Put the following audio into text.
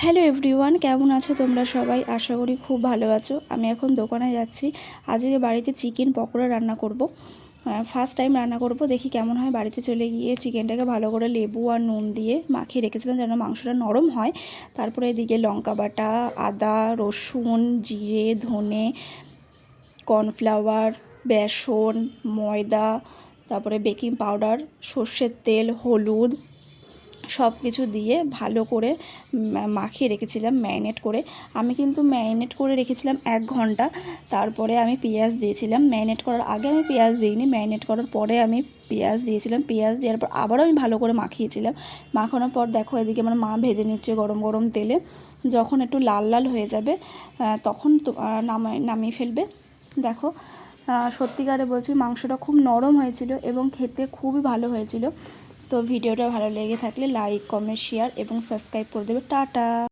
Hello everyone, কেমন আছো তোমরা সবাই? আশা করি খুব ভালো আছো। আমি এখন দোকানে যাচ্ছি। আজকে বাড়িতে চিকেন পকোড়া রান্না করব। ফার্স্ট টাইম রান্না করব, দেখি কেমন হয়। বাড়িতে চলে গিয়ে চিকেনটাকে ভালো করে লেবু আর নুন দিয়ে মাখিয়ে রেখেছিলাম যেন মাংসটা নরম হয়। তারপরে এদিকে লঙ্কা বাটা, আদা, রসুন, জিরে, ধনে, কর্নফ্লাওয়ার, বেসন, ময়দা, তারপরে বেকিং পাউডার, সর্ষের তেল, হলুদ সব কিছু দিয়ে ভালো করে মাখিয়ে রেখেছিলাম ম্যারিনেট করে। আমি কিন্তু ম্যারিনেট করে রেখেছিলাম 1 ঘন্টা। তারপরে আমি পেঁয়াজ দিয়েছিলাম। ম্যারিনেট করার আগে আমি পেঁয়াজ দিইনি, ম্যারিনেট করার পরে আমি পেঁয়াজ দিয়েছিলাম। পেঁয়াজ দেওয়ার পর আবারও আমি ভালো করে মাখিয়েছিলাম। মাখানোর পর দেখো এদিকে আমার মা ভেজে নিচ্ছে গরম গরম তেলে। যখন একটু লাল লাল হয়ে যাবে তখন নামিয়ে ফেলবে। দেখো সত্যিকারে বলছি, মাংসটা খুব নরম হয়েছিল এবং খেতে খুবই ভালো হয়েছিল। তো ভিডিওটা ভালো লেগে থাকলে লাইক, কমেন্ট, শেয়ার এবং সাবস্ক্রাইব করে দেবে। টাটা।